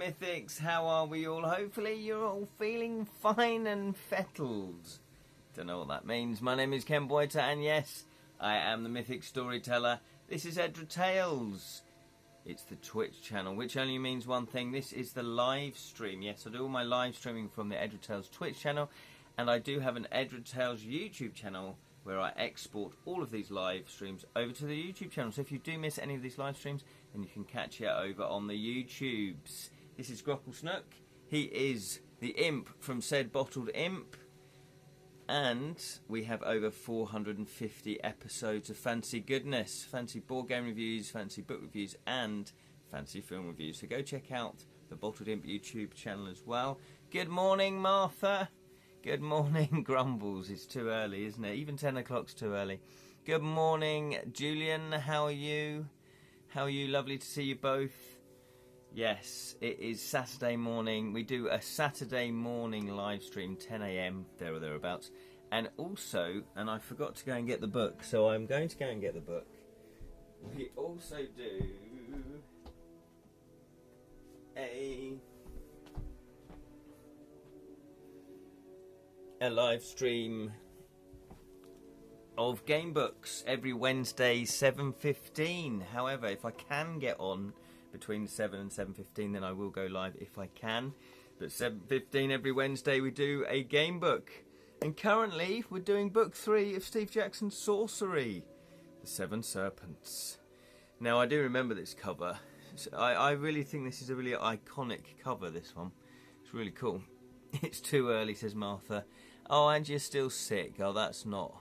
Mythics, how are we all? Hopefully you're all feeling fine and fettled. Don't know what that means. My name is Ken Boyter, and yes, I am the Mythic Storyteller. This is Edra Tales. It's the Twitch channel, which only means one thing. This is the live stream. Yes, I do all my live streaming from the Edra Tales Twitch channel, and I do have an Edra Tales YouTube channel where I export all of these live streams over to the YouTube channel. So if you do miss any of these live streams, then you can catch it over on the YouTubes. This is Grockle Snook. He is the imp from said Bottled Imp. And we have over 450 episodes of fancy goodness. Fancy board game reviews, fancy book reviews, and fancy film reviews. So go check out the Bottled Imp YouTube channel as well. Good morning, Martha. Good morning, Grumbles. It's too early, isn't it? Even 10 o'clock's too early. Good morning, Julian. How are you? How are you? Lovely to see you both. Yes, it is Saturday morning. We do a Saturday morning live stream, 10 AM, there or thereabouts. And also, and I forgot to go and get the book, so I'm going to go and get the book. We also do a live stream of game books every Wednesday, 7:15. However, if I can get on between 7 and 7:15, then I will go live if I can. But 7:15 every Wednesday we do a game book. And currently we're doing book 3 of Steve Jackson's Sorcery, The Seven Serpents. Now I do remember this cover. I really think this is a really iconic cover, this one. It's really cool. It's too early, says Martha. Oh, and you're still sick. Oh, that's not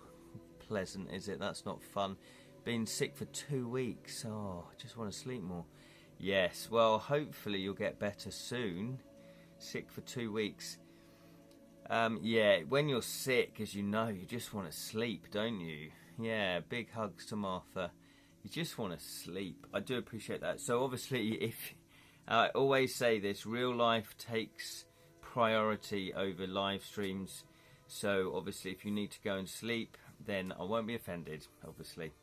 pleasant, is it? That's not fun. Been sick for 2 weeks. Oh, I just want to sleep more. Yes, well, hopefully you'll get better soon. Sick for 2 weeks. Yeah, when you're sick, as you know, you just want to sleep, don't you? Yeah, big hugs to Martha. You just want to sleep. I do appreciate that. So obviously, if I always say this, real life takes priority over live streams. So obviously, if you need to go and sleep, then I won't be offended, obviously.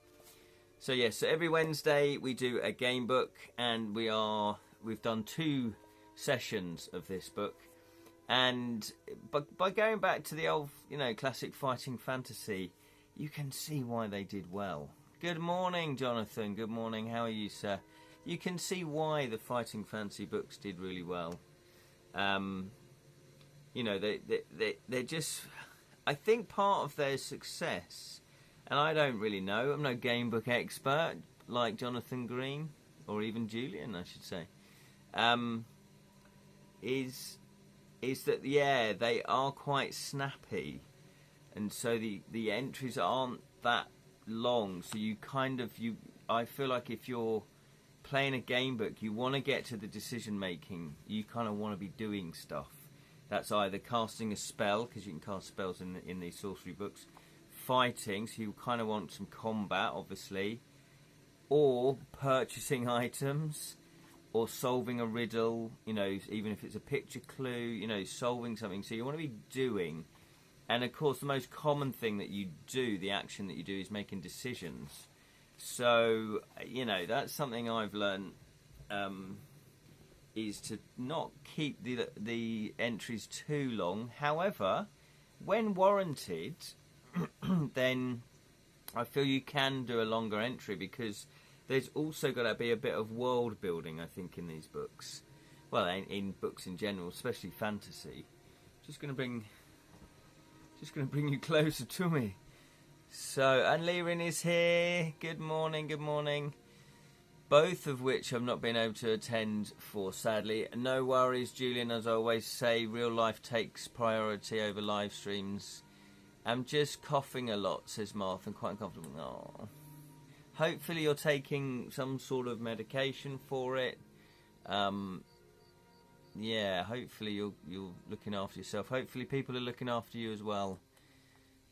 So yes, so every Wednesday we do a game book, and we've done 2 sessions of this book. And by going back to the old, classic fighting fantasy, you can see why they did well. Good morning, Jonathan. Good morning. How are you, sir? You can see why the fighting fantasy books did really well. They're just, I think part of their success, and I don't really know, I'm no game book expert like Jonathan Green, or even Julian, I should say, is that, yeah, they are quite snappy, and so the entries aren't that long, so I feel like if you're playing a game book, you want to get to the decision making, you kind of want to be doing stuff. That's either casting a spell, because you can cast spells in these sorcery books, fighting, so you kind of want some combat, obviously, or purchasing items, or solving a riddle, even if it's a picture clue, solving something. So you want to be doing. And of course, the most common thing that you do, the action that you do, is making decisions. So, that's something I've learned, is to not keep the entries too long. However, when warranted, then I feel you can do a longer entry, because there's also got to be a bit of world building, I think, in these books. Well, in books in general, especially fantasy. Just going to bring you closer to me. So, and Lirin is here. Good morning, good morning. Both of which I've not been able to attend for, sadly. No worries, Julian. As I always say, real life takes priority over live streams. I'm just coughing a lot, says Martha. I'm quite uncomfortable. Oh. Hopefully you're taking some sort of medication for it. Yeah, hopefully you're looking after yourself. Hopefully people are looking after you as well.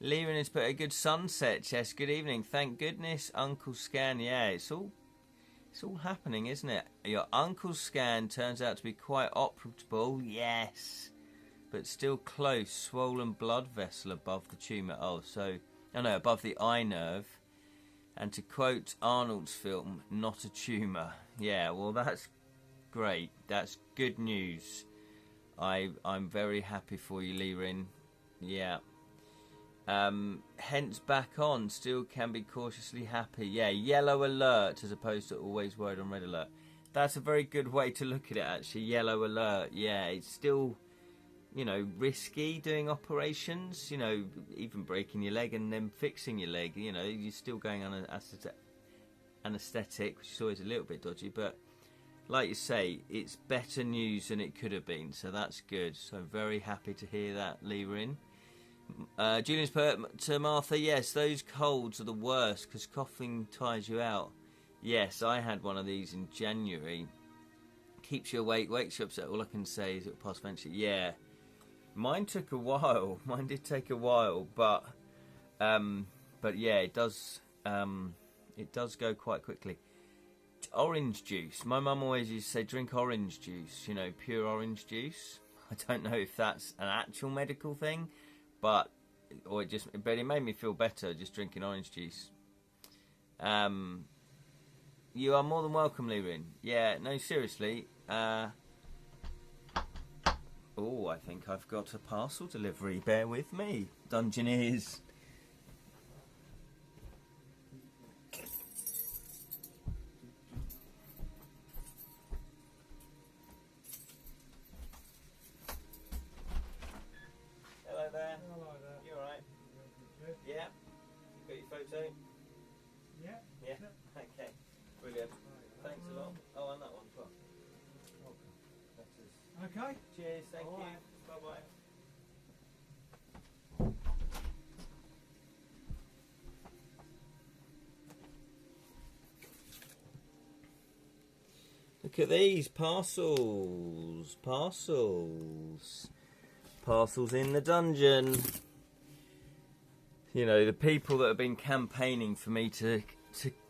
Liren has put a good sunset. Yes, good evening. Thank goodness, Uncle Scan. Yeah, it's all happening, isn't it? Your Uncle's Scan turns out to be quite operable. Yes, but still close. Swollen blood vessel above the tumour. Above the eye nerve. And to quote Arnold's film, not a tumour. Yeah, well, that's great. That's good news. I'm very happy for you, Lirin. Yeah. Hence back on, still can be cautiously happy. Yeah, yellow alert as opposed to always worried on red alert. That's a very good way to look at it, actually. Yellow alert. Yeah, it's still, you know, risky doing operations. You know, even breaking your leg and then fixing your leg. You know, you're still going on an anaesthetic, which is always a little bit dodgy. But like you say, it's better news than it could have been. So that's good. So very happy to hear that, Lirin. Julian's put to Martha, yes, those colds are the worst because coughing tires you out. Yes, I had one of these in January. Keeps you awake, wakes you upset. All I can say is it'll pass eventually. Yeah, mine took a while. Mine did take a while, but yeah, it does go quite quickly. Orange juice. My mum always used to say, drink orange juice. You know, pure orange juice. I don't know if that's an actual medical thing. But it made me feel better just drinking orange juice. You are more than welcome, Lirin. Yeah, no, seriously. I think I've got a parcel delivery. Bear with me, Dungeoneers. Hello there. Hello there. You alright? Good. Yeah. Got your photo? Yeah. Yeah. Okay. Brilliant. Thanks a lot. Oh, and that one as well. Letters. Okay. Cheers. Thank All you. right. Bye bye. Look at these parcels. Parcels in the dungeon. You know, the people that have been campaigning for me to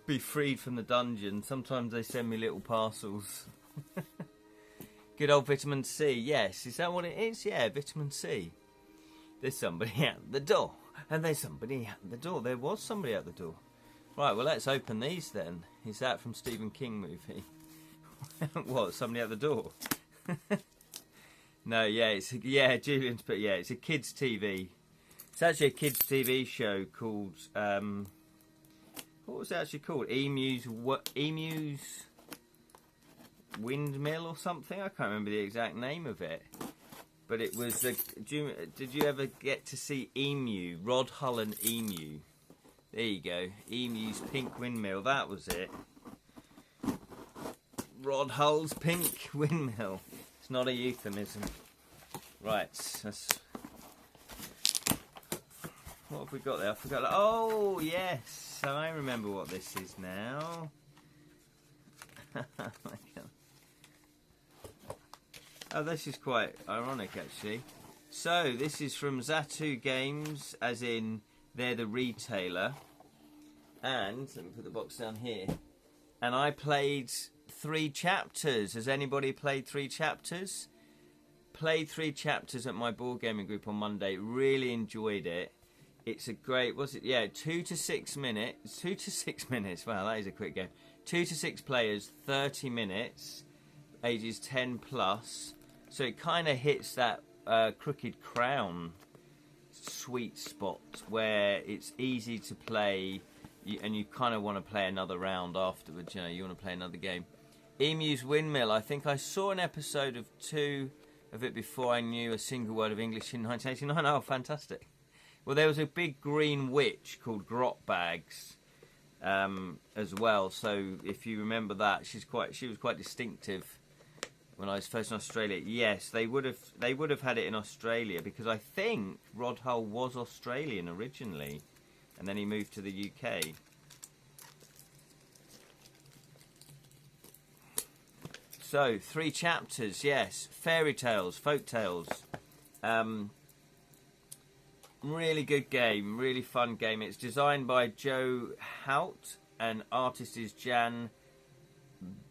be freed from the dungeon, sometimes they send me little parcels. Good old vitamin C. Yes, is that what it is? Yeah, vitamin C. There's somebody at the door. And there's somebody at the door. There was somebody at the door. Right, well, let's open these then. Is that from Stephen King movie? What, somebody at the door? No, yeah, Julian's put, yeah, it's a kids' TV. It's actually a kids' TV show called, what was it actually called? Emu's Windmill or something? I can't remember the exact name of it. But it was, did you ever get to see Emu? Rod Hull and Emu. There you go. Emu's Pink Windmill, that was it. Rod Hull's Pink Windmill. It's not a euphemism. Right, what have we got there? I forgot. Oh, yes. I remember what this is now. Oh, this is quite ironic, actually. So, this is from Zatu Games, as in they're the retailer. And, let me put the box down here. And I played 3 chapters. Has anybody played 3 chapters? Played 3 chapters at my board gaming group on Monday. Really enjoyed it. It's a great, was it? Yeah, 2 to 6 minutes. 2 to 6 minutes. Wow, that is a quick game. 2 to 6 players, 30 minutes, ages 10 plus. So it kind of hits that Crooked Crown sweet spot where it's easy to play and you kind of want to play another round afterwards. You know, you want to play another game. Emu's Windmill. I think I saw an episode of 2 of it before I knew a single word of English in 1989. Oh, fantastic. Well, there was a big green witch called Grotbags as well. So if you remember that, she was quite distinctive when I was first in Australia. Yes, they would have had it in Australia because I think Rod Hull was Australian originally, and then he moved to the UK. So 3 chapters, yes, fairy tales, folk tales. Really good game, really fun game. It's designed by Joe Hout and artist is Jan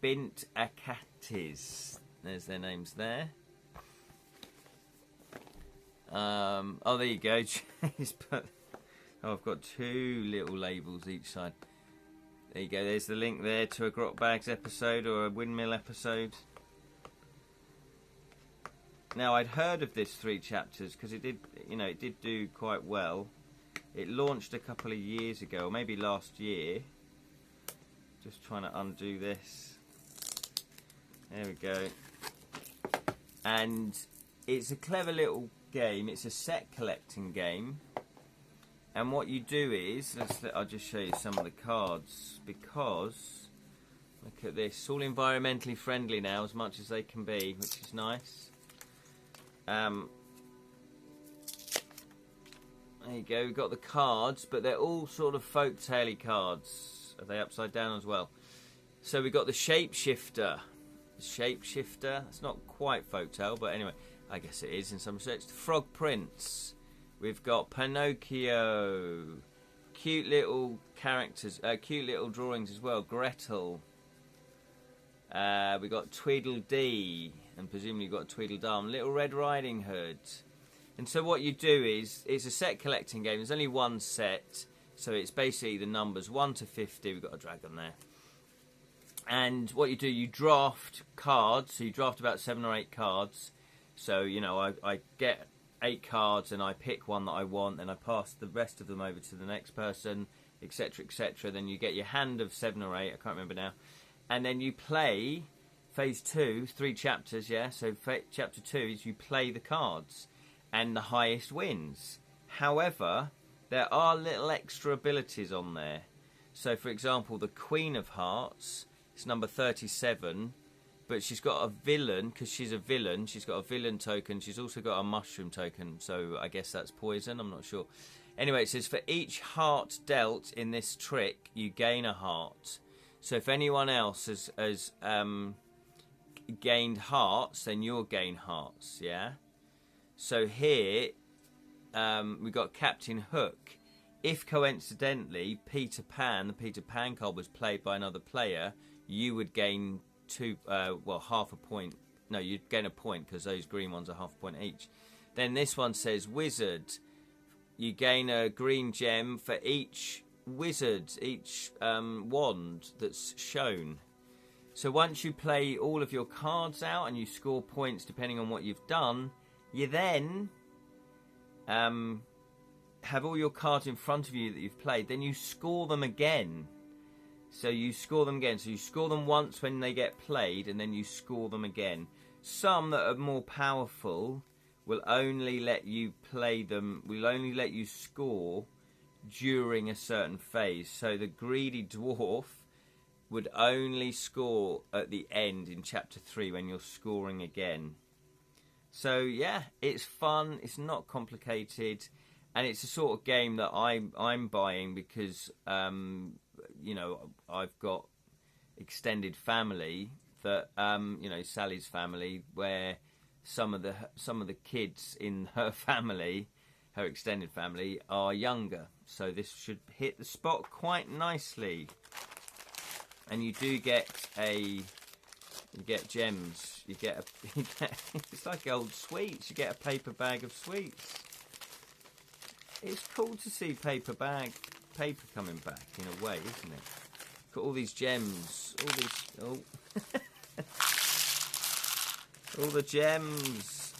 Bint Akatis. There's their names there. Oh, there you go. I've got 2 little labels each side. There you go. There's the link there to a Grotbags episode or a Windmill episode. Now, I'd heard of this 3 chapters because it did, it did do quite well. It launched a couple of years ago, or maybe last year. Just trying to undo this. There we go. And it's a clever little game. It's a set collecting game. And what you do is, I'll just show you some of the cards, because look at this, it's all environmentally friendly now, as much as they can be, which is nice. There you go, we've got the cards, but they're all sort of folk-tale-y cards. Are they upside down as well? So we've got the Shapeshifter. Shapeshifter, it's not quite folktale, but anyway, I guess it is in some respects. The Frog Prince. We've got Pinocchio. Cute little characters, cute little drawings as well. Gretel. We've got Tweedledee, and presumably you've got Tweedledum. Little Red Riding Hood. And so what you do is, it's a set collecting game. There's only one set, so it's basically the numbers 1 to 50. We've got a dragon there. And what you do, you draft cards. So you draft about 7 or 8 cards. So, I get 8 cards and I pick one that I want, and I pass the rest of them over to the next person, etc., etc. Then you get your hand of 7 or 8, I can't remember now. And then you play phase 2, 3 chapters, yeah? So chapter 2 is you play the cards, and the highest wins. However, there are little extra abilities on there. So, for example, the Queen of Hearts, it's number 37, but she's got a villain, because she's a villain. She's got a villain token. She's also got a mushroom token, so I guess that's poison. I'm not sure. Anyway, it says, for each heart dealt in this trick, you gain a heart. So if anyone else has gained hearts, then you'll gain hearts, yeah? So here, we got Captain Hook. If coincidentally, Peter Pan, the Peter Pan card was played by another player, you would gain half a point. No, you'd gain a point, because those green ones are half a point each. Then this one says Wizard. You gain a green gem for each wizard, each wand that's shown. So once you play all of your cards out and you score points depending on what you've done, you then have all your cards in front of you that you've played. Then you score them again. So you score them again. So you score them once when they get played, and then you score them again. Some that are more powerful will only let you play them, will only let you score during a certain phase. So the greedy dwarf would only score at the end in chapter 3 when you're scoring again. So yeah, it's fun, it's not complicated, and it's a sort of game that I'm buying because I've got extended family that Sally's family, where some of the kids in her family, her extended family, are younger. So this should hit the spot quite nicely. And you do get gems. You get it's like old sweets. You get a paper bag of sweets. It's cool to see paper coming back in a way, isn't it? Got all these gems, all the gems,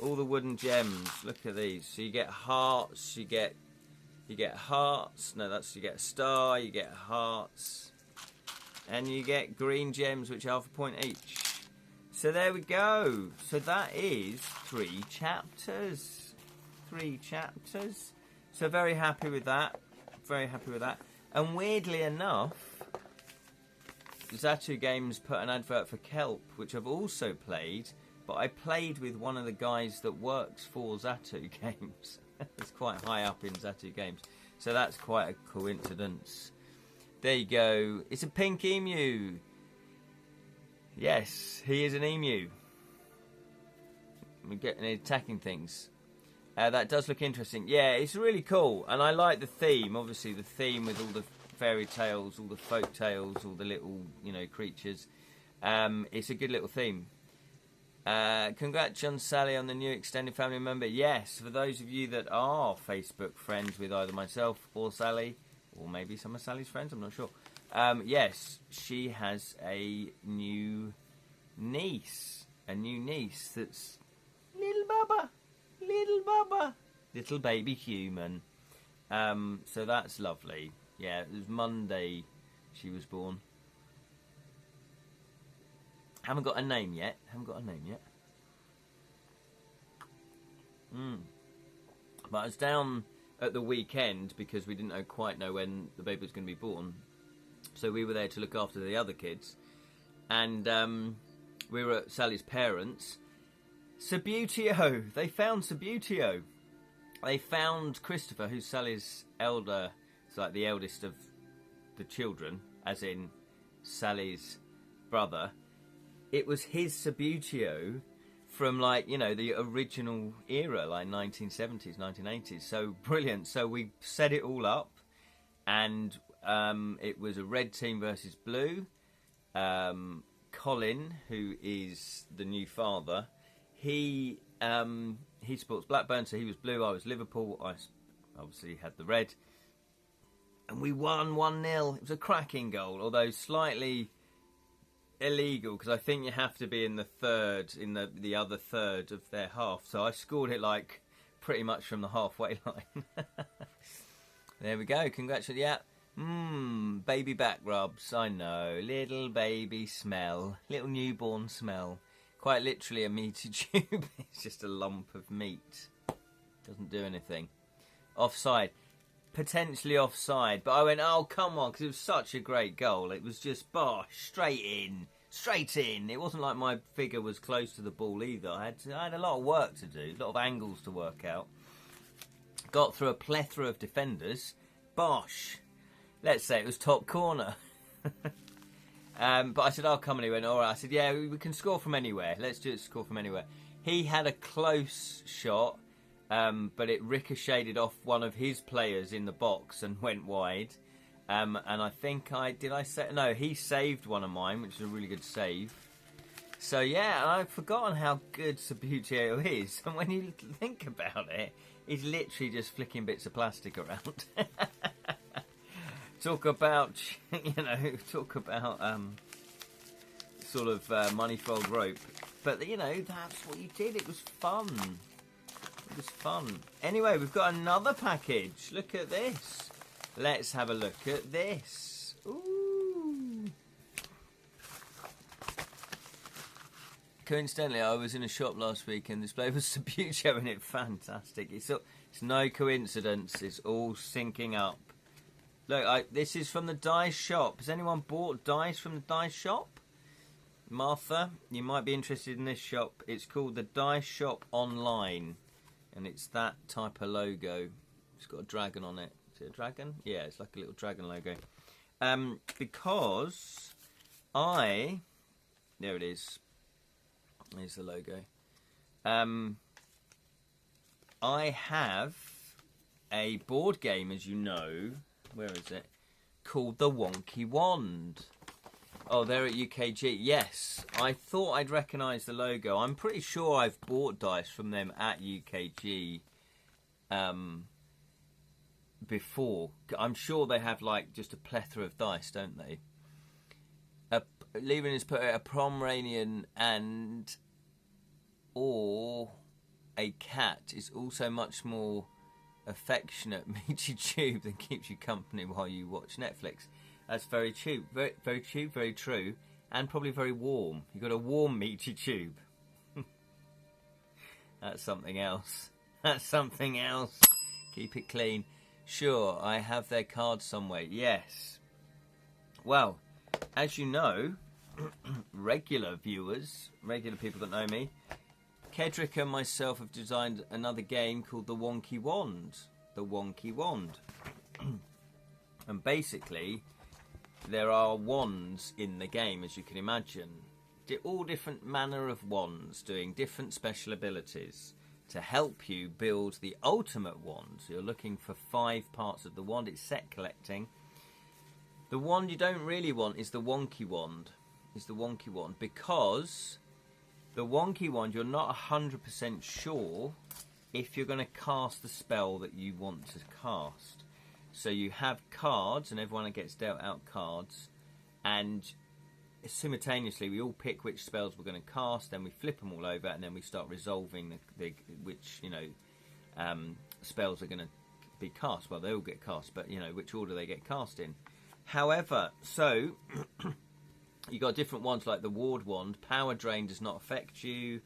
all the wooden gems. Look at these. So you get hearts. You get hearts. No, you get a star. You get hearts. And you get green gems, which are half a point each. So there we go. So that is 3 chapters. 3 chapters. So very happy with that. Very happy with that. And weirdly enough, Zatu Games put an advert for Kelp, which I've also played, but I played with one of the guys that works for Zatu Games. It's quite high up in Zatu Games. So that's quite a coincidence. There you go. It's a pink emu. Yes, he is an emu. We're getting attacking things. That does look interesting. Yeah, it's really cool. And I like the theme. Obviously, the theme with all the fairy tales, all the folk tales, all the little, creatures. It's a good little theme. Congrats, John Sally, on the new extended family member. Yes, for those of you that are Facebook friends with either myself or Sally, or maybe some of Sally's friends, I'm not sure. Yes, she has a new niece. A new niece that's Bubba, little Bubba, little baby human. So that's lovely. Yeah, it was Monday she was born. Haven't got a name yet. But I was down at the weekend because we didn't quite know when the baby was going to be born. So we were there to look after the other kids. And we were at Sally's parents'. Subbuteo! They found Subbuteo. They found Christopher, who's Sally's elder. It's like the eldest of the children, as in Sally's brother. It was his Subbuteo from, like, you know, the original era, like 1970s, 1980s. So brilliant. So we set it all up, and it was a red team versus blue. Colin, who is the new father, he supports Blackburn, so he was blue, I was Liverpool, I obviously had the red. And we won 1-0. It was a cracking goal, although slightly illegal, because I think you have to be in the other third of their half. So I scored it, like, pretty much from the halfway line. There we go, congratulations. Yeah. Baby back rubs, I know. Little baby smell. Little newborn smell. Quite literally a meaty tube. It's just a lump of meat. Doesn't do anything. Offside. Potentially offside. But I went, oh, come on, because it was such a great goal. It was just, bosh, straight in. Straight in. It wasn't like my figure was close to the ball either. I had a lot of work to do. A lot of angles to work out. Got through a plethora of defenders. Bosh. Let's say it was top corner. But I said, oh, come on. He went, all right. I said, yeah, we can score from anywhere. Let's just score from anywhere. He had a close shot, but it ricocheted off one of his players in the box and went wide. And I think he saved one of mine, which is a really good save. So, yeah, I've forgotten how good Subbuteo is. And when you think about it, he's literally just flicking bits of plastic around. Talk about sort of money-fold rope. But, you know, that's what you did. It was fun. Anyway, we've got another package. Look at this. Let's have a look at this. Ooh. Coincidentally, I was in a shop last week and this flavour was Subbuteo in it. Fantastic. It's no coincidence. It's all syncing up. Look, this is from the dice shop. Has anyone bought dice from the dice shop? Martha, you might be interested in this shop. It's called the Dice Shop Online. And it's that type of logo. It's got a dragon on it. Is it a dragon? Yeah, it's like a little dragon logo. Because there it is. There's the logo. I have a board game, as you know. Where is it? Called the Wonky Wand. Oh, they're at UKG. Yes, I thought I'd recognise the logo. I'm pretty sure I've bought dice from them at UKG before. I'm sure they have, like, just a plethora of dice, don't they? Levin has put a Pomeranian or a cat is also much more affectionate meaty tube that keeps you company while you watch Netflix. That's very true, very true, and probably very warm. You've got a warm meaty tube. That's something else. Keep it clean. Sure, I have their cards somewhere. Yes. Well, as you know, regular viewers, regular people that know me, Kedrick and myself have designed another game called The Wonky Wand. The Wonky Wand. And basically, there are wands in the game, as you can imagine. All different manner of wands doing different special abilities to help you build the ultimate wand. So you're looking for 5 parts of the wand. It's set collecting. The wand you don't really want is the Wonky Wand. Because the Wonky Wand, you're not 100% sure if you're going to cast the spell that you want to cast. So you have cards, and everyone gets dealt out cards, and simultaneously we all pick which spells we're going to cast, then we flip them all over, and then we start resolving which spells are going to be cast. Well, they all get cast, but which order they get cast in. However, so you got different ones like the ward wand. Power drain does not affect you.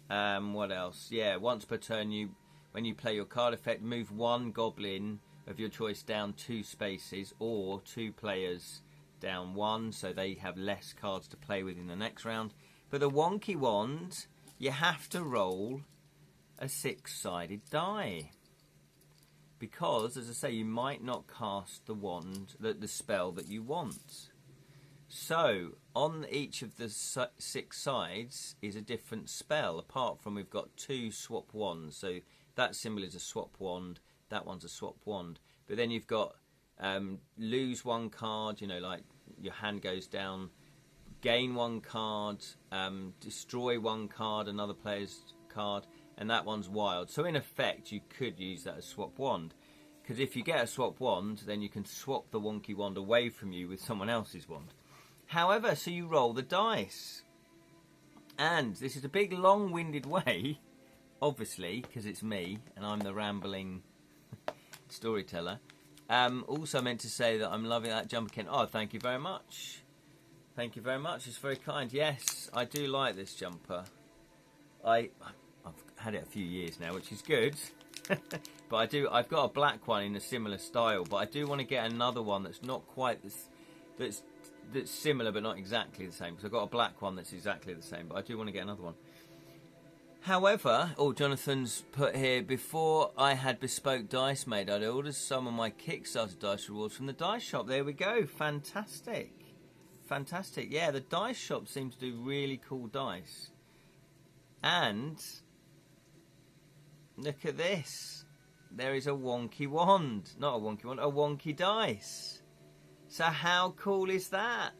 What else? Yeah, once per turn, when you play your card effect, move one goblin of your choice down 2 spaces, or 2 players down 1, so they have less cards to play with in the next round. But the wonky wand, you have to roll a 6-sided die, because, as I say, you might not cast the wand, the spell that you want. So on each of the 6 sides is a different spell, apart from we've got 2 swap wands. So that symbol is a swap wand, that one's a swap wand. But then you've got lose 1 card, like your hand goes down, gain 1 card, destroy 1 card, another player's card, and that one's wild. So in effect, you could use that as swap wand, because if you get a swap wand, then you can swap the wonky wand away from you with someone else's wand. However, so you roll the dice, and this is a big long-winded way, obviously, because it's me and I'm the rambling storyteller. Also meant to say that I'm loving that jumper, Ken. Oh, thank you very much. Thank you very much. It's very kind. Yes, I do like this jumper. I've had it a few years now, which is good. But I've got a black one in a similar style, but I do want to get another one that's not quite this, that's similar but not exactly the same, because I've got a black one that's exactly the same, but I do want to get another one. However, Jonathan's put here, before I had bespoke dice made, I'd ordered some of my Kickstarter dice rewards from the dice shop. There we go. Fantastic. Fantastic. Yeah, the dice shop seems to do really cool dice. And look at this. There is a wonky wand. Not a wonky wand, a wonky dice. So how cool is that?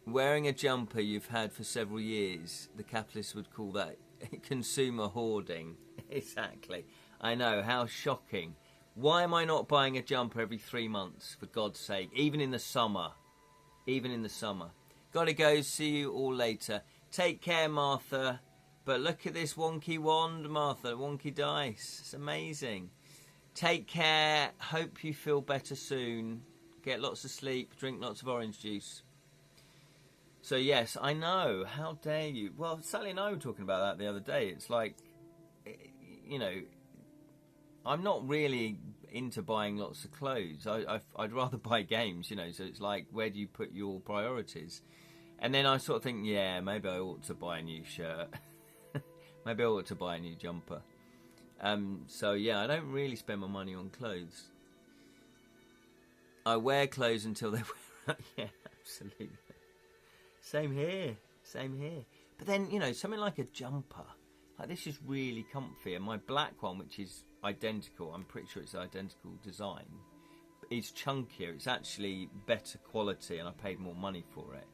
Wearing a jumper you've had for several years, the capitalists would call that consumer hoarding. Exactly. I know, how shocking. Why am I not buying a jumper every 3 months, for God's sake? Even in the summer. Even in the summer. Gotta go, see you all later. Take care, Martha. But look at this wonky wand, Martha. Wonky dice. It's amazing. Take care. Hope you feel better soon. Get lots of sleep. Drink lots of orange juice. So yes, I know. How dare you? Well, Sally and I were talking about that the other day. It's like, I'm not really into buying lots of clothes. I'd rather buy games, So it's like, where do you put your priorities? And then I sort of think, yeah, maybe I ought to buy a new shirt. Maybe I ought to buy a new jumper. So yeah, I don't really spend my money on clothes. I wear clothes until they wear out. Yeah, absolutely. Same here. Same here. But then, something like a jumper. Like, this is really comfy. And my black one, which is identical, I'm pretty sure it's identical design, is chunkier. It's actually better quality, and I paid more money for it.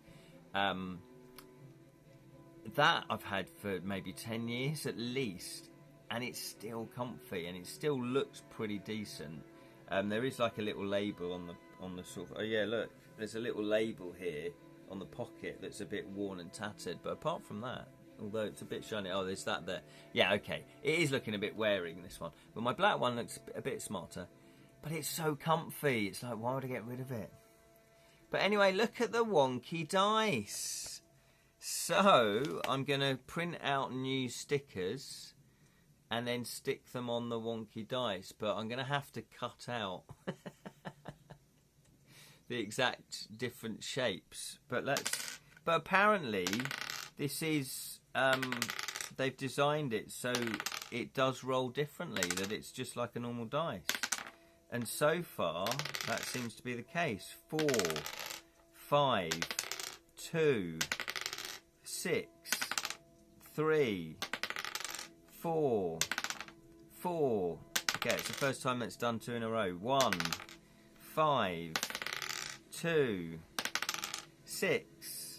That I've had for maybe 10 years at least. And it's still comfy, and it still looks pretty decent. There is like a little label on the sort of... Oh, yeah, look. There's a little label here on the pocket that's a bit worn and tattered, but apart from that, although it's a bit shiny, there's that there. Yeah, okay, it is looking a bit wearing, this one, but my black one looks a bit smarter, but it's so comfy. It's like, why would I get rid of it? But anyway, look at the wonky dice. So I'm gonna print out new stickers and then stick them on the wonky dice, but I'm gonna have to cut out the exact different shapes, but apparently this is they've designed it so it does roll differently, that it's just like a normal dice, and so far that seems to be the case. 4, 5, 2, 6, 3, 4, 4. Okay, it's the first time that's done 2 in a row. 1, 5, 2, 6,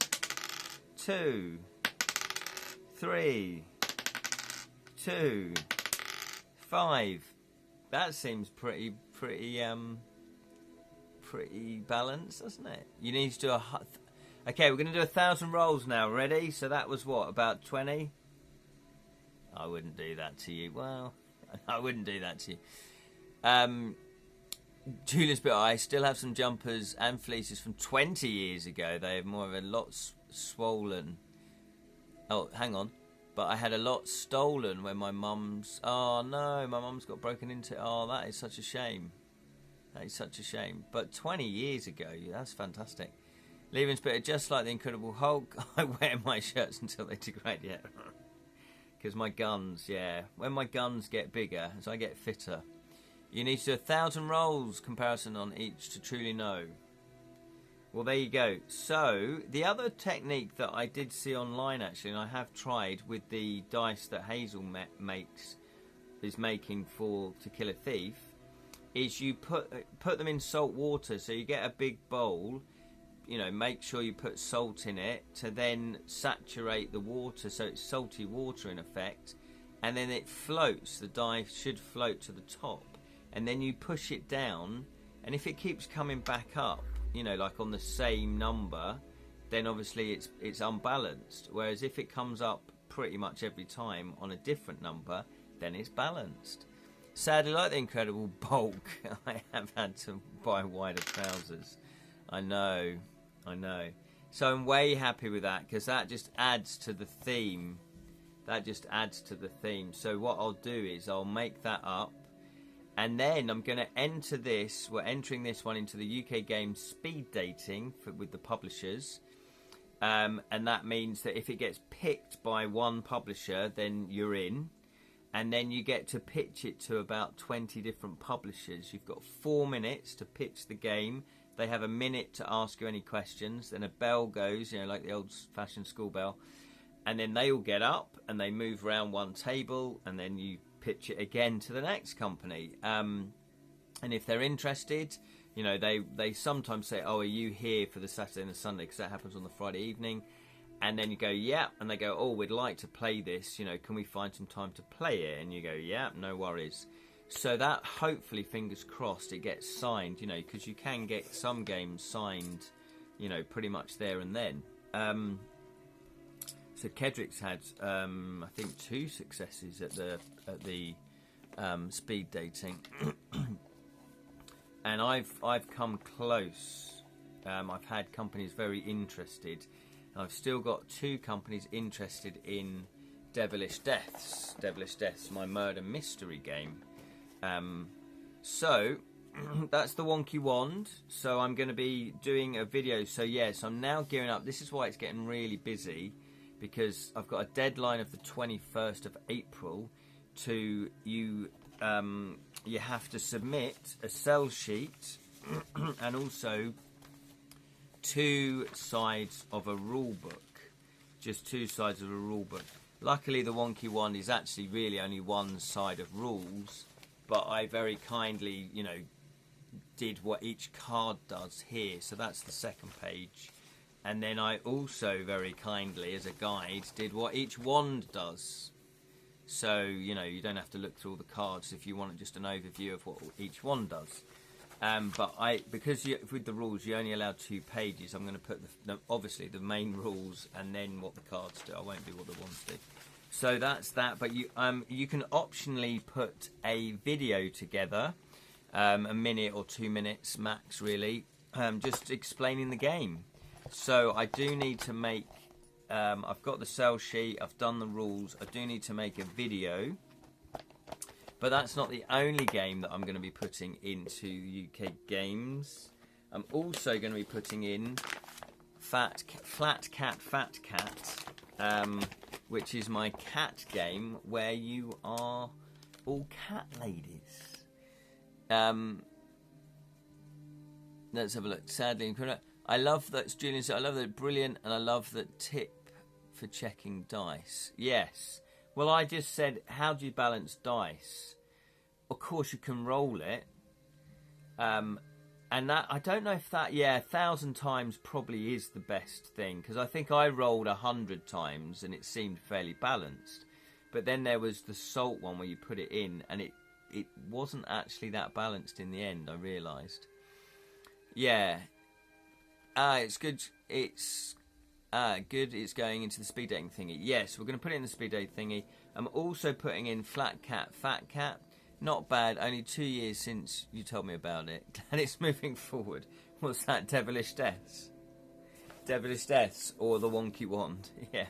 2, 3, 2, 5. That seems pretty pretty balanced, doesn't it? You need to do Okay, we're going to do 1,000 rolls now. Ready? So that was what, about 20? I wouldn't do that to you. Well, I wouldn't do that to you. Julius, but I still have some jumpers and fleeces from 20 years ago. They have more of a lot swollen. Oh, hang on. But I had a lot stolen when my mum's... Oh, no, my mum's got broken into. Oh, that is such a shame. That is such a shame. But 20 years ago, that's fantastic. Leaving Spitter, just like the Incredible Hulk, I wear my shirts until they degrade. Yeah. Because my guns, yeah. When my guns get bigger, as I get fitter, you need to do 1,000 rolls comparison on each to truly know. Well, there you go. So, the other technique that I did see online, actually, and I have tried with the dice that Hazel is making to kill a thief, is you put them in salt water. So you get a big bowl, you know, make sure you put salt in it to then saturate the water, so it's salty water in effect, and then it floats. The dice should float to the top, and then you push it down, and if it keeps coming back up, you know, like on the same number, then obviously it's unbalanced. Whereas if it comes up pretty much every time on a different number, then it's balanced. Sadly, like the Incredible Bulk, I have had to buy wider trousers. I know. So I'm way happy with that, because that just adds to the theme. So what I'll do is I'll make that up, and then I'm going to enter this. We're entering this one into the UK Games speed dating with the publishers. And that means that if it gets picked by one publisher, then you're in. And then you get to pitch it to about 20 different publishers. You've got 4 minutes to pitch the game. They have a minute to ask you any questions. Then a bell goes, you know, like the old-fashioned school bell. And then they all get up and they move around one table, and then you pitch it again to the next company. And if they're interested, you know, they sometimes say, oh, are you here for the Saturday and the Sunday? Because that happens on the Friday evening. And then you go, yeah. And they go, oh, we'd like to play this. You know, can we find some time to play it? And you go, yeah, no worries. So that, hopefully, fingers crossed, it gets signed, you know, because you can get some games signed, you know, pretty much there and then. So Kedrick's had, I think, 2 successes at the speed dating, and I've come close. I've had companies very interested. And I've still got 2 companies interested in Devilish Deaths. Devilish Deaths, my murder mystery game. So that's the Wonky Wand. So I'm going to be doing a video. So yes, I'm now gearing up. This is why it's getting really busy, because I've got a deadline of the 21st of April to you. You have to submit a sell sheet and also 2 sides of a rule book. Just 2 sides of a rule book. Luckily, the Wonky Wand is actually really only 1 side of rules, but I very kindly, you know, did what each card does here. So that's the second page. And then I also very kindly, as a guide, did what each wand does. So, you know, you don't have to look through all the cards if you want just an overview of what each wand does. But because with the rules you're only allowed 2 pages, I'm going to put obviously the main rules and then what the cards do. I won't do what the wands do. So that's that. But you can optionally put a video together, a minute or 2 minutes max, really, just explaining the game. So I do need to make. I've got the sell sheet. I've done the rules. I do need to make a video. But that's not the only game that I'm going to be putting into UK Games. I'm also going to be putting in Flat Cat, which is my cat game where you are all cat ladies. Let's have a look. Sadly, I love that. Julian said, I love that, brilliant, and I love that tip for checking dice. Yes. Well, I just said, how do you balance dice? Of course, you can roll it. And that, I don't know if that, 1,000 times probably is the best thing. Because I think I rolled 100 times and it seemed fairly balanced. But then there was the salt one where you put it in and it wasn't actually that balanced in the end, I realised. Yeah. It's good. It's Good. It's going into the speed dating thingy. Yes, we're going to put it in the speed dating thingy. I'm also putting in Flat Cat, Fat Cat. Not bad. Only 2 years since you told me about it. Glad it's moving forward. What's that? Devilish Deaths? Devilish Deaths or the Wonky Wand? Yeah.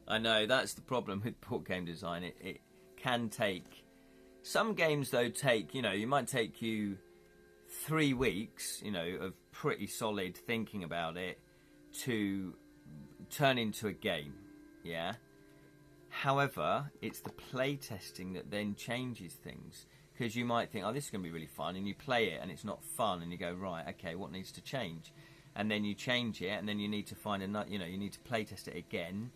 I know, that's the problem with board game design. It can take... Some games, though, take, you might take you 3 weeks, of pretty solid thinking about it to turn into a game, yeah? However, it's the playtesting that then changes things. Because you might think, oh, this is going to be really fun, and you play it, and it's not fun, and you go, right, okay, what needs to change? And then you change it, and then you need to find another, you need to playtest it again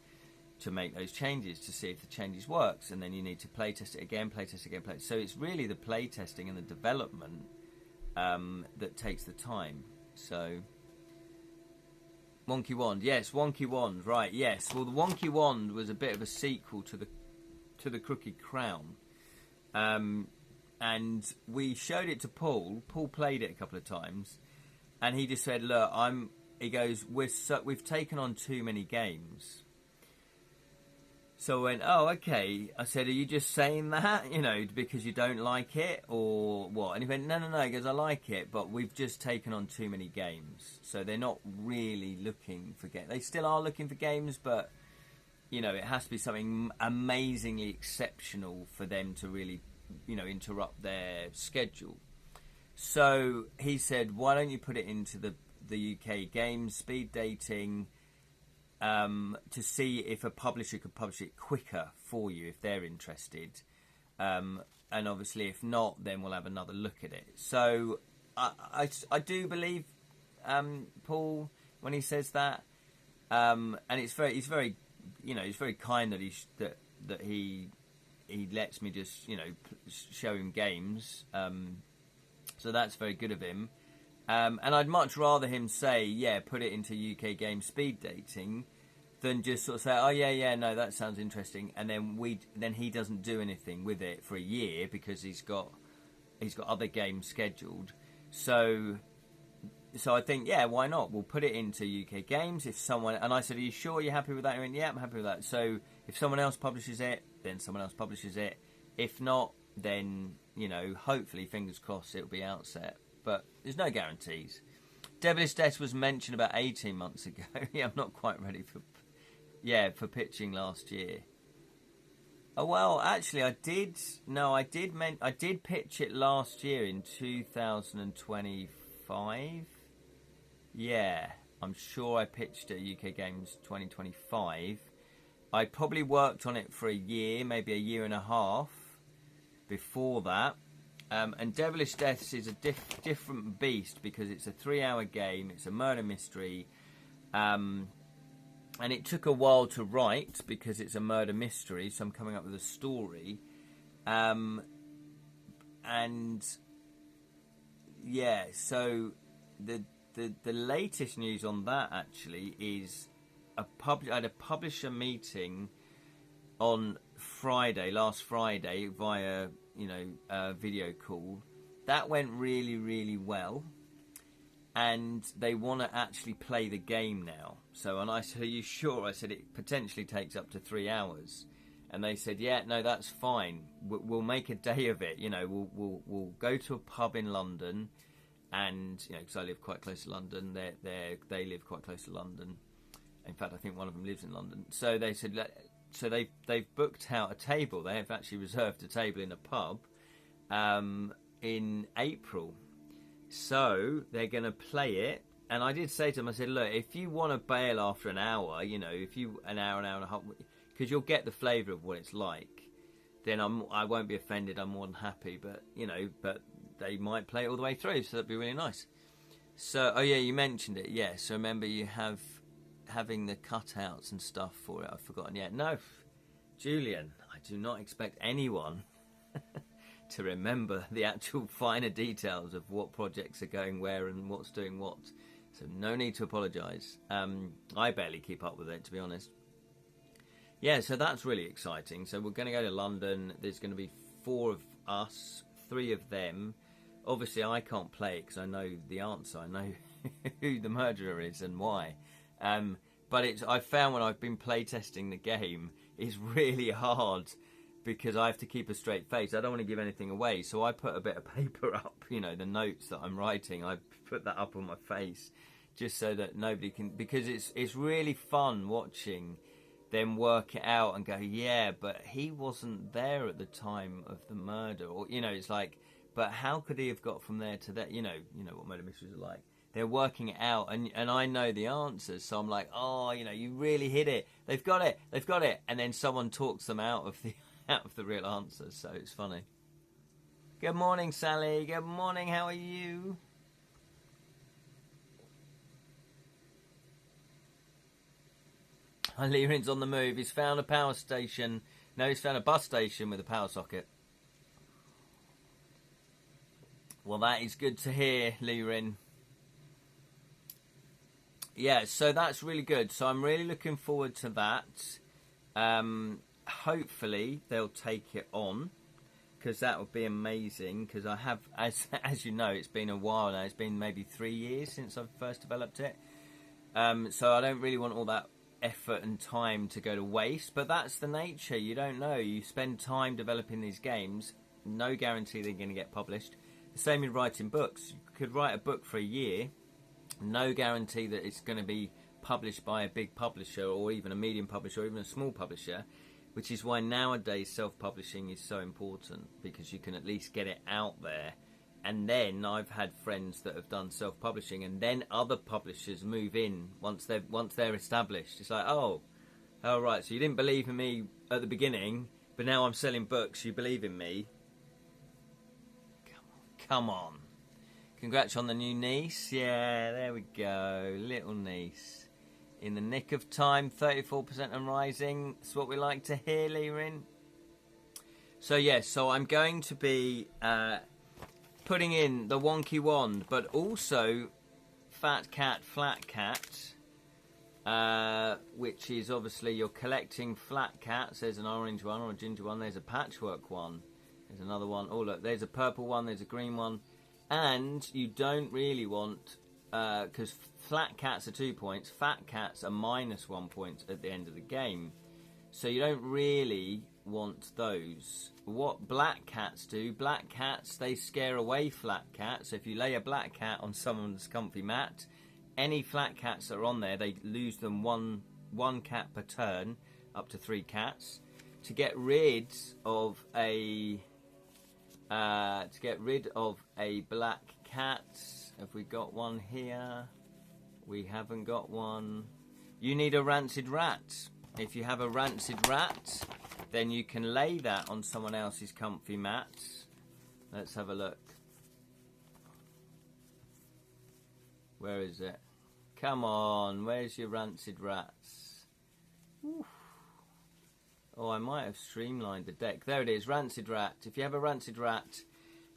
to make those changes, to see if the changes works, and then you need to playtest it again, So it's really the playtesting and the development that takes the time. So... Wonky Wand, yes, Wonky Wand, right, yes. Well, the Wonky Wand was a bit of a sequel to the Crooked Crown, and we showed it to Paul. Paul played it a couple of times, and he just said, "Look, He goes, we've taken on too many games." So I went, "Oh, okay." I said, "Are you just saying that, because you don't like it, or what?" And he went, No. He goes, "I like it, but we've just taken on too many games. So they're not really looking for games. They still are looking for games, but, it has to be something amazingly exceptional for them to really, interrupt their schedule." So he said, "Why don't you put it into the UK games, speed dating, to see if a publisher could publish it quicker for you if they're interested. And obviously, if not, then we'll have another look at it." So I do believe Paul when he says that, and he's very kind that he lets me just show him games. So that's very good of him. And I'd much rather him say, "Yeah, put it into UK game speed dating," than just sort of say, "Oh yeah, no, that sounds interesting," and then he doesn't do anything with it for a year because he's got other games scheduled. So I think, yeah, why not? We'll put it into UK games. If someone, and I said, "Are you sure you're happy with that?" He went, "Yeah, I'm happy with that." So if someone else publishes it, then someone else publishes it. If not, then hopefully, fingers crossed, it'll be outset. But there's no guarantees. Devilish Death was mentioned about 18 months ago. Yeah, I'm not quite ready for pitching last year. Oh well, actually, I did pitch it last year in 2025. Yeah, I'm sure I pitched at UK Games 2025. I probably worked on it for a year, maybe a year and a half before that. And Devilish Deaths is a different beast because it's a 3-hour game. It's a murder mystery. And it took a while to write because it's a murder mystery. So I'm coming up with a story. And yeah, so the latest news on that actually is I had a publisher meeting on last Friday via video call. That went really, really well, and they want to actually play the game now. And I said, "Are you sure?" I said, "It potentially takes up to 3 hours," and they said, "Yeah, no, that's fine. We'll make a day of it. We'll go to a pub in London, and because I live quite close to London, they live quite close to London. In fact, I think one of them lives in London." So they said, so they've booked out a table. They have actually reserved a table in a pub in April. So they're going to play it. And I did say to them, I said, "Look, if you want to bail after an hour, if you an hour and a half, because you'll get the flavour of what it's like, then I won't be offended. I'm more than happy. But but they might play it all the way through, so that'd be really nice." So, oh yeah, you mentioned it. Yes, so remember you having the cutouts and stuff for it. I've forgotten yet. No, Julian, I do not expect anyone to remember the actual finer details of what projects are going where and what's doing what. So no need to apologise. I barely keep up with it, to be honest. Yeah, so that's really exciting. So we're going to go to London. There's going to be 4 of us, 3 of them. Obviously, I can't play it because I know the answer. I know who the murderer is and why. But I found when I've been playtesting the game, it's really hard because I have to keep a straight face. I don't want to give anything away, so I put a bit of paper up, you know, the notes that I'm writing. I put that up on my face just so that nobody can, because it's really fun watching them work it out and go, yeah, but he wasn't there at the time of the murder, or you know, it's like, but how could he have got from there to that? You know what murder mysteries are like. They're working it out, and I know the answers, so I'm like, oh, you know, you really hit it. They've got it, and then someone talks them out of the real answers, so it's funny. Good morning, Sally. Good morning. How are you? Leerin's on the move. He's found a power station. No, he's found a bus station with a power socket. Well, that is good to hear, Leirin. Yeah, so that's really good. So I'm really looking forward to that. Hopefully they'll take it on, because that would be amazing. Because I have, as you know, it's been a while now. It's been maybe 3 years since I've first developed it. So I don't really want all that effort and time to go to waste, but that's the nature. You don't know. You spend time developing these games, no guarantee they're going to get published. The same in writing books. You could write a book for a year, no guarantee that it's going to be published by a big publisher or even a medium publisher or even a small publisher, which is why nowadays self-publishing is so important, because you can at least get it out there. And then I've had friends that have done self-publishing, and then other publishers move in once they're established. It's like, oh, right, so you didn't believe in me at the beginning, but now I'm selling books, you believe in me. Come on. Congrats on the new niece. Yeah, there we go. Little niece. In the nick of time, 34% and rising. That's what we like to hear, Leirin. So, yes, so I'm going to be putting in the wonky wand, but also fat cat, flat cat, which is obviously you're collecting flat cats. There's an orange one or a ginger one. There's a patchwork one. There's another one. Oh, look, there's a purple one. There's a green one. And you don't really want, because flat cats are 2 points, fat cats are -1 point at the end of the game. So you don't really want those. What black cats do, black cats, they scare away flat cats. So if you lay a black cat on someone's comfy mat, any flat cats that are on there, they lose them one cat per turn, up to 3 cats. To get rid of a black cat, have we got one here? We haven't got one. You need a rancid rat. If you have a rancid rat, then you can lay that on someone else's comfy mat. Let's have a look. Where is it? Come on, where's your rancid rats? Oof. Oh, I might have streamlined the deck. There it is, rancid rat. If you have a rancid rat,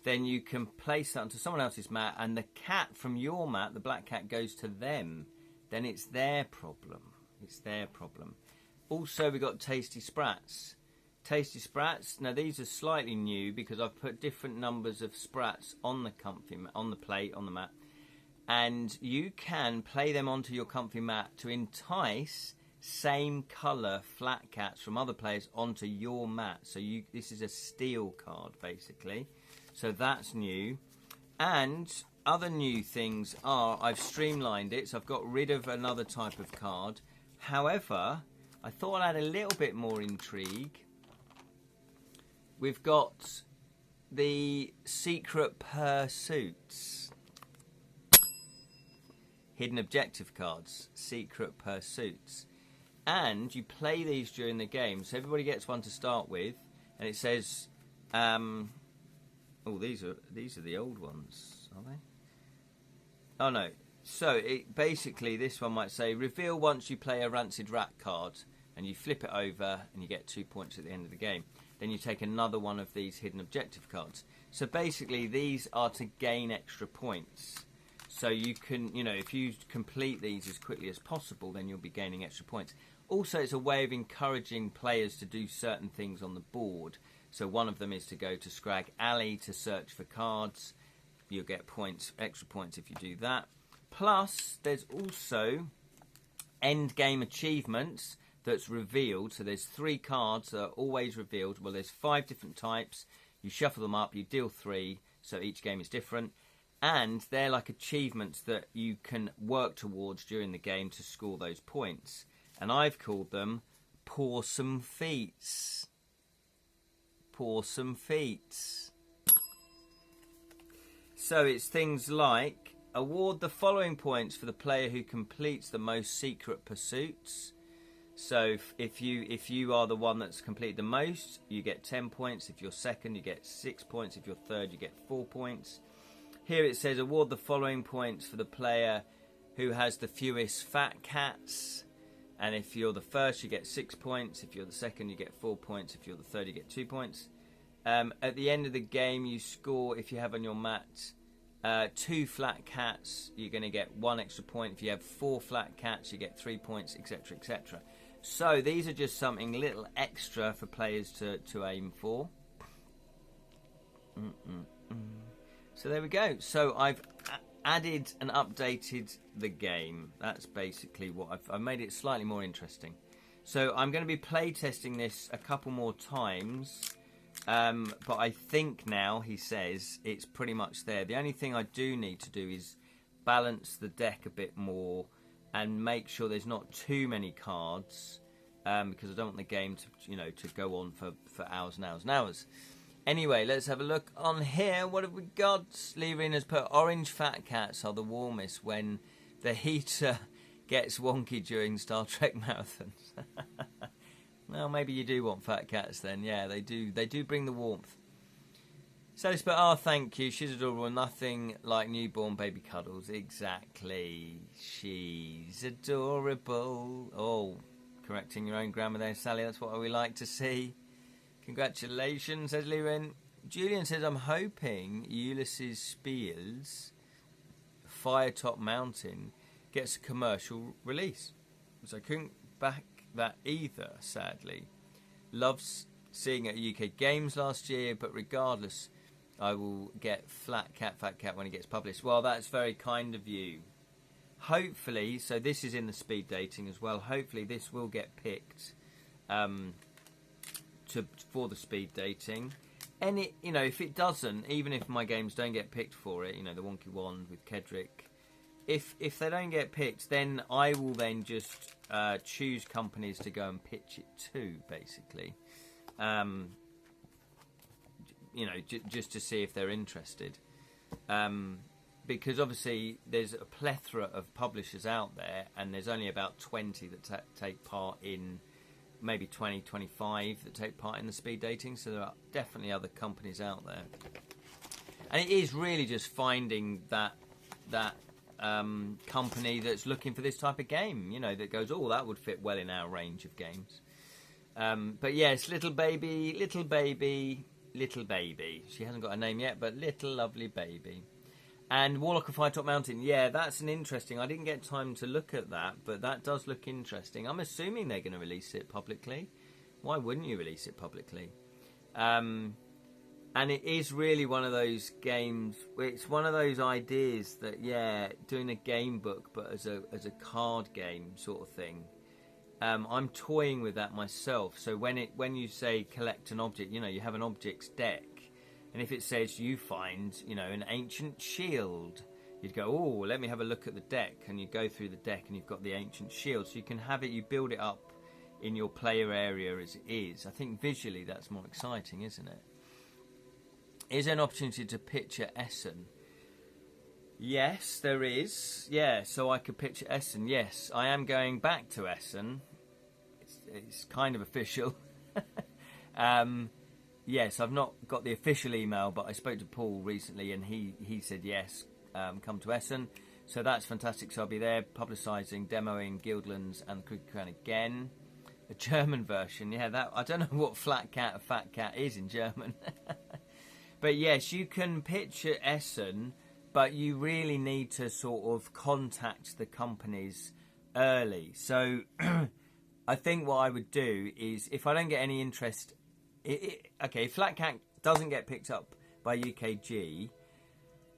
then you can place that onto someone else's mat, and the cat from your mat, the black cat, goes to them. Then it's their problem. It's their problem. Also, we've got Tasty Sprats. Tasty Sprats, now these are slightly new because I've put different numbers of sprats on the comfy on the plate, on the mat. And you can play them onto your comfy mat to entice same colour flat cats from other players onto your mat. So this is a steal card, basically. So that's new. And other new things are, I've streamlined it, so I've got rid of another type of card. However, I thought I'd add a little bit more intrigue. We've got the secret pursuits. Hidden objective cards, secret pursuits. And you play these during the game, so everybody gets one to start with, and it says, oh, these are the old ones, are they? Oh no. So basically this one might say, reveal once you play a rancid rat card, and you flip it over and you get 2 points at the end of the game. Then you take another one of these hidden objective cards. So basically these are to gain extra points. So you can, if you complete these as quickly as possible, then you'll be gaining extra points. Also, it's a way of encouraging players to do certain things on the board. So one of them is to go to Scrag Alley to search for cards. You'll get points, extra points if you do that. Plus, there's also end game achievements that's revealed. So there's 3 cards that are always revealed. Well, there's 5 different types. You shuffle them up, you deal 3, so each game is different. And they're like achievements that you can work towards during the game to score those points. And I've called them Pawsome Feats. Pawsome Feats. So it's things like, award the following points for the player who completes the most secret pursuits. So if you are the one that's completed the most, you get 10 points. If you're second, you get 6 points. If you're third, you get 4 points. Here it says, award the following points for the player who has the fewest fat cats. And if you're the first, you get 6 points. If you're the second, you get 4 points. If you're the third, you get 2 points. At the end of the game, you score, if you have on your mat 2 flat cats, you're going to get 1 extra point. If you have 4 flat cats, you get 3 points, etc., etc. So these are just something little extra for players to aim for. So there we go. So I've added and updated the game. That's basically what I've made it slightly more interesting. So I'm going to be playtesting this a couple more times. But I think now, he says, it's pretty much there. The only thing I do need to do is balance the deck a bit more and make sure there's not too many cards, because I don't want the game to go on for hours and hours and hours. Anyway, let's have a look on here. What have we got? Leverine has put orange fat cats are the warmest when the heater gets wonky during Star Trek marathons. Well, maybe you do want fat cats then. Yeah, they do. They do bring the warmth. Sally's put, oh, thank you. She's adorable. Nothing like newborn baby cuddles. Exactly. She's adorable. Oh, correcting your own grammar there, Sally. That's what we like to see. Congratulations, says Lewin. Julian says, I'm hoping Ulysses Spiel's Firetop Mountain gets a commercial release. So I couldn't back that either, sadly. Loves seeing it at UK Games last year, but regardless, I will get Fat Cat when it gets published. Well, that's very kind of you. Hopefully, so this is in the speed dating as well. Hopefully, this will get picked for the speed dating. And it, if it doesn't, even if my games don't get picked for it, the Wonky One with Kedrick, if they don't get picked, then I will then just choose companies to go and pitch it to, basically. Just to see if they're interested. Because obviously there's a plethora of publishers out there, and there's only about 20 that take part in, maybe 20, 25 that take part in the speed dating. So there are definitely other companies out there. And it is really just finding that company that's looking for this type of game, that goes, oh, that would fit well in our range of games. But yes, little baby. She hasn't got a name yet, but little lovely baby. And Warlock of Firetop Mountain, yeah, that's an interesting. I didn't get time to look at that, but that does look interesting. I'm assuming they're going to release it publicly. Why wouldn't you release it publicly? And it is really one of those games. It's one of those ideas that, yeah, doing a game book, but as a card game sort of thing. I'm toying with that myself. So when you say collect an object, you have an objects deck, and if it says you find, an ancient shield, you'd go, oh, let me have a look at the deck, and you go through the deck, and you've got the ancient shield. So you can have it, you build it up in your player area as it is. I think visually that's more exciting, isn't it? Is there an opportunity to pitch at Essen? Yes, there is. Yeah, so I could pitch at Essen. Yes, I am going back to Essen. It's kind of official. Yes, I've not got the official email, but I spoke to Paul recently, and he said yes, come to Essen. So that's fantastic. So I'll be there publicising, demoing Guildlands and the Crooked Crown again. A German version, yeah. That I don't know what fat cat is in German. But yes, you can pitch at Essen, but you really need to sort of contact the companies early. So I think what I would do is, if I don't get any interest, okay, if Flat Cat doesn't get picked up by UKG,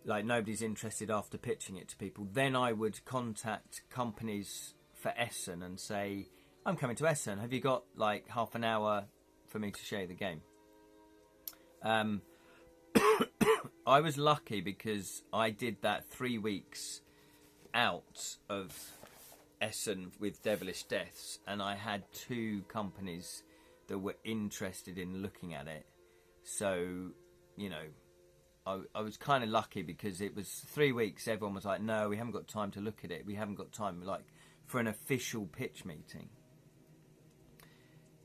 like nobody's interested after pitching it to people, then I would contact companies for Essen and say, I'm coming to Essen. Have you got like half an hour for me to show you the game? I was lucky because I did that 3 weeks out of Essen with Devilish Deaths, and I had 2 companies that were interested in looking at it. So, you know, I was kind of lucky because it was 3 weeks. Everyone was like, no, we haven't got time to look at it. We haven't got time, like, for an official pitch meeting.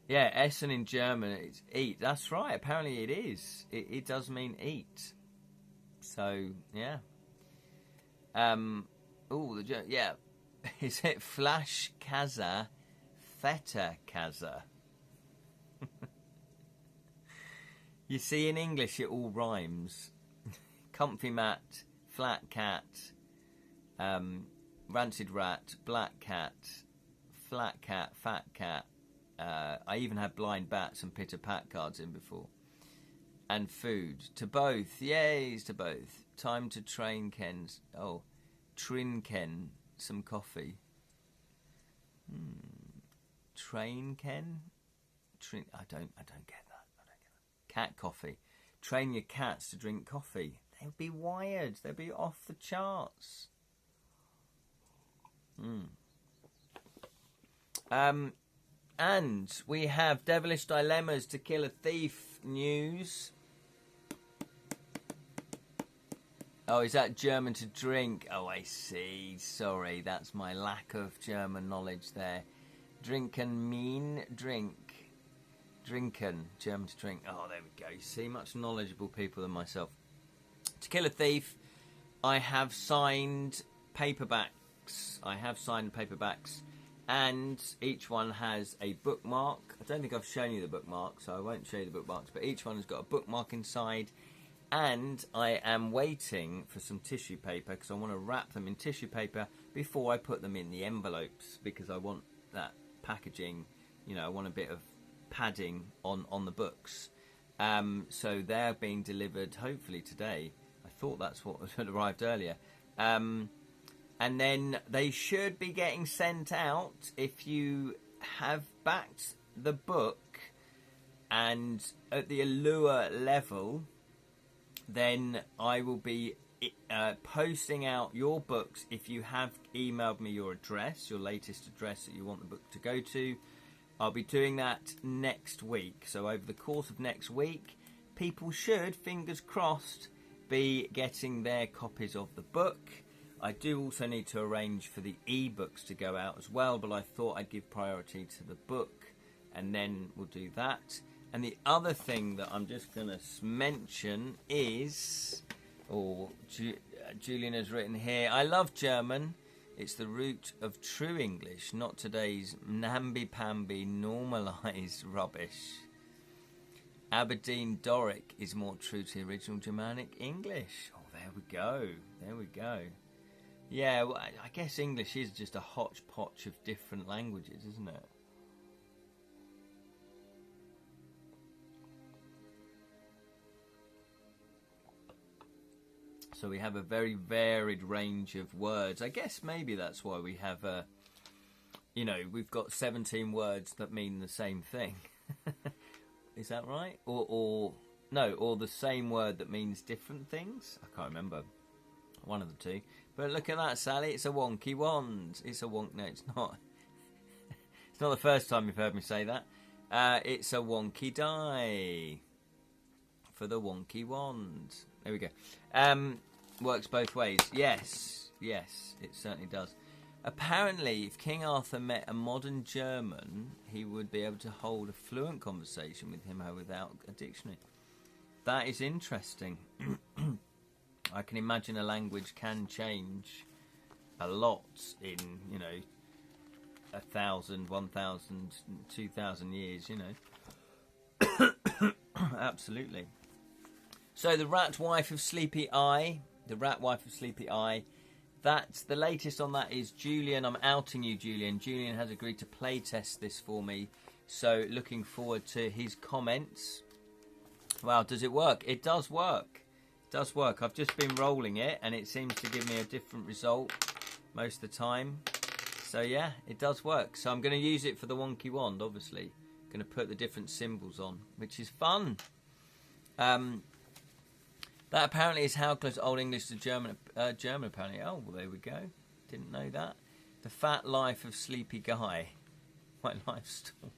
Yeah, Essen in German, it's eat. That's right. Apparently it is. It does mean eat. So, yeah. Yeah. Is it Flash Kaza, Feta Kaza? You see, in English it all rhymes. Comfy mat, flat cat, rancid rat, black cat, flat cat, fat cat. I even had blind bats and pitter pat cards in before. And food. To both. Yays to both. Time to train Ken's. Oh. Trin Ken. Some coffee. Train Ken? I don't get that. Cat coffee. Train your cats to drink coffee. They'll be wired. They'll be off the charts. And we have Devilish Dilemmas to Kill a Thief news. Oh, is that German to drink? Oh, I see. Sorry, that's my lack of German knowledge there. Drinken mean drink. Drinken, German to drink. Oh, there we go. You see, much knowledgeable people than myself. To Kill a Thief, I have signed paperbacks. And each one has a bookmark. I don't think I've shown you the bookmark, so I won't show you the bookmarks. But each one has got a bookmark inside. And I am waiting for some tissue paper because I want to wrap them in tissue paper before I put them in the envelopes, because I want that packaging, you know, I want a bit of padding on the books. So they're being delivered hopefully today. I thought that's what had arrived earlier. And then they should be getting sent out if you have backed the book and at the Allure level. Then I will be posting out your books if you have emailed me your address, your latest address that you want the book to go to. I'll be doing that next week. So over the course of next week, people should, fingers crossed, be getting their copies of the book. I do also need to arrange for the e-books to go out as well, but I thought I'd give priority to the book, and then we'll do that. And the other thing that I'm just going to mention is, Julian has written here, I love German. It's the root of true English, not today's namby-pamby normalised rubbish. Aberdeen Doric is more true to the original Germanic English. Oh, there we go. Yeah, well, I guess English is just a hodgepodge of different languages, isn't it? So we have a very varied range of words. I guess maybe that's why we have we've got 17 words that mean the same thing. Is that right? Or the same word that means different things? I can't remember. One of the two. But look at that, Sally. It's a wonky wand. It's a wonk. No, it's not. It's not the first time you've heard me say that. It's a wonky die for the wonky wand. There we go. Works both ways. Yes, it certainly does. Apparently, if King Arthur met a modern German, he would be able to hold a fluent conversation with him without a dictionary. That is interesting. I can imagine a language can change a lot in, 1,000, 1,000, 2,000 years, Absolutely. So the rat wife of Sleepy Eye, that's the latest on that is Julian. I'm outing you, Julian. Julian has agreed to play test this for me. So looking forward to his comments. Wow, does it work? It does work. I've just been rolling it and it seems to give me a different result most of the time. So yeah, it does work. So I'm going to use it for the wonky wand, obviously. Going to put the different symbols on, which is fun. That apparently is how close Old English to German. German, apparently. Oh, well, there we go. Didn't know that. The Fat Life of Sleepy Guy. My life story.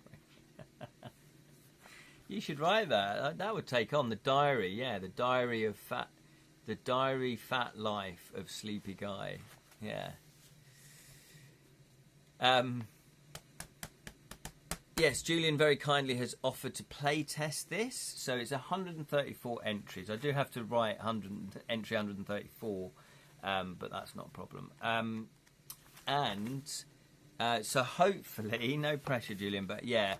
You should write that. That would take on the diary. Yeah, the diary Fat Life of Sleepy Guy. Yeah. Yes, Julian very kindly has offered to play test this. So it's 134 entries. I do have to write entry 134, but that's not a problem. So hopefully, no pressure, Julian, but yeah,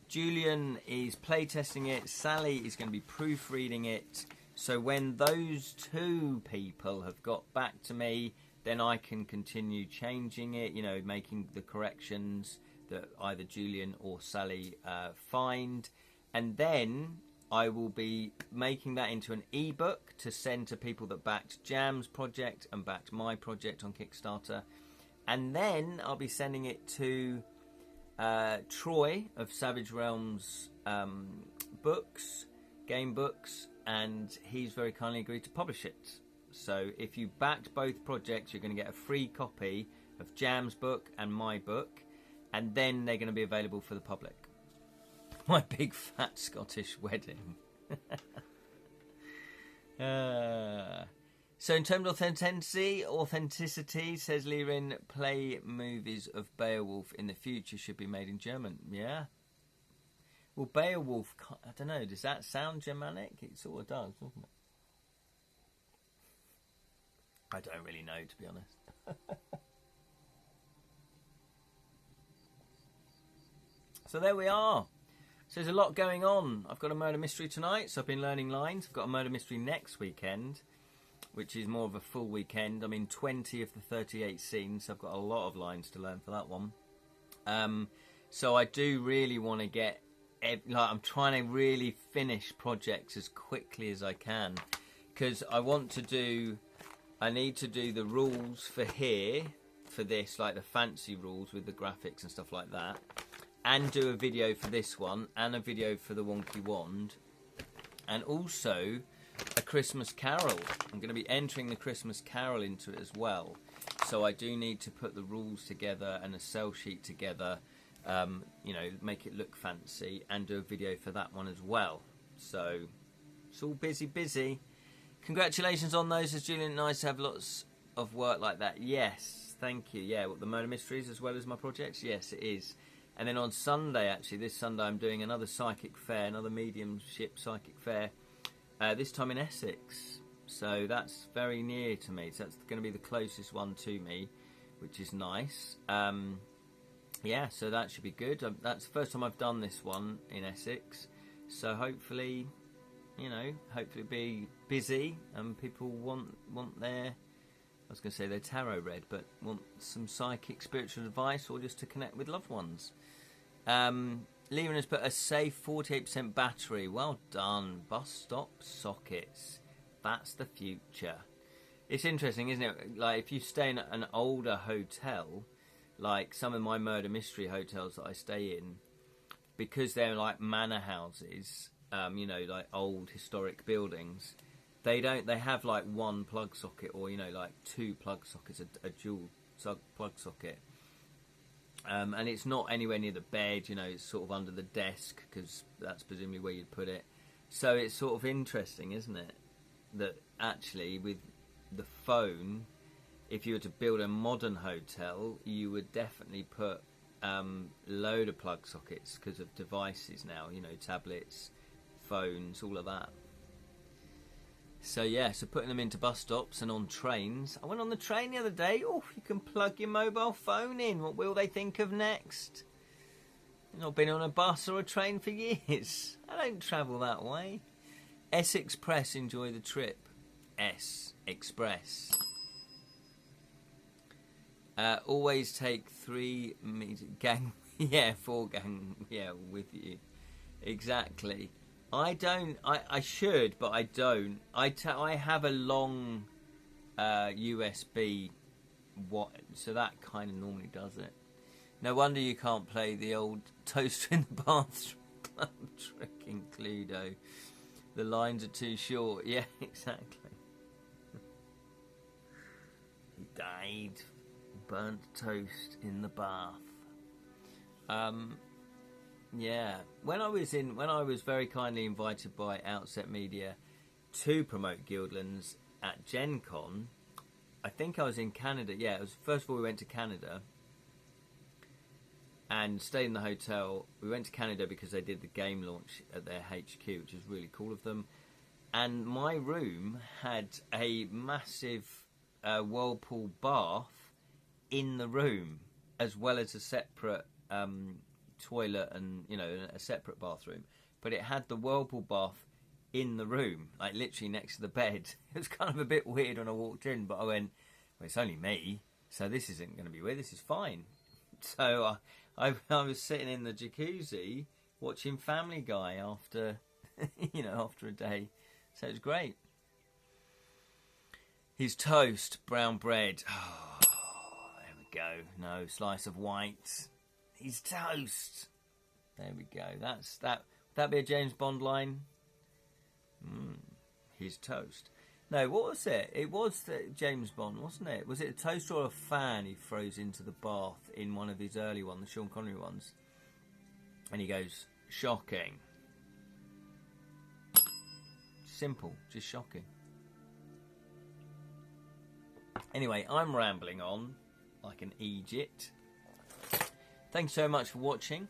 Julian is playtesting it. Sally is going to be proofreading it. So when those two people have got back to me, then I can continue changing it, you know, making the corrections that either Julian or Sally find. And then I will be making that into an ebook to send to people that backed Jam's project and backed my project on Kickstarter. And then I'll be sending it to Troy of Savage Realms books, game books, and he's very kindly agreed to publish it. So if you backed both projects, you're going to get a free copy of Jam's book and my book, and then they're going to be available for the public. My big fat Scottish wedding. So in terms of authenticity, says Lirin, play movies of Beowulf in the future should be made in German. Yeah. Well, Beowulf, I don't know, does that sound Germanic? It sort of does, doesn't it? I don't really know, to be honest. So there we are. So there's a lot going on. I've got a murder mystery tonight, so I've been learning lines. I've got a murder mystery next weekend, which is more of a full weekend. I'm in 20 of the 38 scenes, so I've got a lot of lines to learn for that one. So I do really want to get, I'm trying to really finish projects as quickly as I can, because I need to do the rules for here, for this, like the fancy rules with the graphics and stuff like that, and do a video for this one, and a video for the wonky wand, and also a Christmas Carol. I'm going to be entering the Christmas Carol into it as well. So I do need to put the rules together and a sell sheet together, make it look fancy, and do a video for that one as well. So it's all busy. Congratulations on those, as Julian. Nice to have lots of work like that. Yes, thank you. Yeah, the murder mysteries as well as my projects. Yes, it is. And then on Sunday, actually, this Sunday, I'm doing another psychic fair, another mediumship psychic fair. This time in Essex, so that's very near to me. So that's going to be the closest one to me, which is nice. Yeah, so that should be good. That's the first time I've done this one in Essex, so hopefully be busy and people want their, I was going to say their tarot read, but want some psychic spiritual advice or just to connect with loved ones. Leon has put a safe 48% battery. Well done. Bus stop sockets. That's the future. It's interesting, isn't it? Like, if you stay in an older hotel, like some of my murder mystery hotels that I stay in, because they're like manor houses, like old historic buildings, they have like one plug socket, or like two plug sockets, a dual plug socket. And it's not anywhere near the bed, it's sort of under the desk, because that's presumably where you'd put it. So it's sort of interesting, isn't it? That actually with the phone, if you were to build a modern hotel, you would definitely put load of plug sockets because of devices now, tablets, phones, all of that. So yeah, so putting them into bus stops and on trains. I went on the train the other day. Oh, you can plug your mobile phone in. What will they think of next? I've not been on a bus or a train for years. I don't travel that way. S Express, enjoy the trip. S Express. Always take 3 gang. Yeah, 4 gang. Yeah, with you. Exactly. I don't. I should, but I don't. I have a long USB So that kind of normally does it. No wonder you can't play the old toaster in the bathroom club trick in Cluedo. The lines are too short. Yeah, exactly. He died. Burnt toast in the bath. Yeah. When I was very kindly invited by Outset Media to promote Guildlands at Gen Con, I think I was in Canada. Yeah, it was, first of all we went to Canada and stayed in the hotel. We went to Canada because they did the game launch at their HQ, which was really cool of them. And my room had a massive whirlpool bath in the room, as well as a separate toilet and, you know, a separate bathroom. But it had the whirlpool bath in the room, like literally next to the bed. It was kind of a bit weird when I walked in, but I went, well, it's only me, so this isn't going to be weird. This is fine. So I was sitting in the jacuzzi watching Family Guy after, after a day. So it was great. His toast, brown bread. Oh, there we go. No, slice of white. His toast. There we go. That's that. Would that be a James Bond line? His toast. No, what was it? It was James Bond, wasn't it? Was it a toast or a fan he throws into the bath in one of his early ones, the Sean Connery ones? And he goes, shocking. Simple, just shocking. Anyway, I'm rambling on like an Egypt. Thanks so much for watching.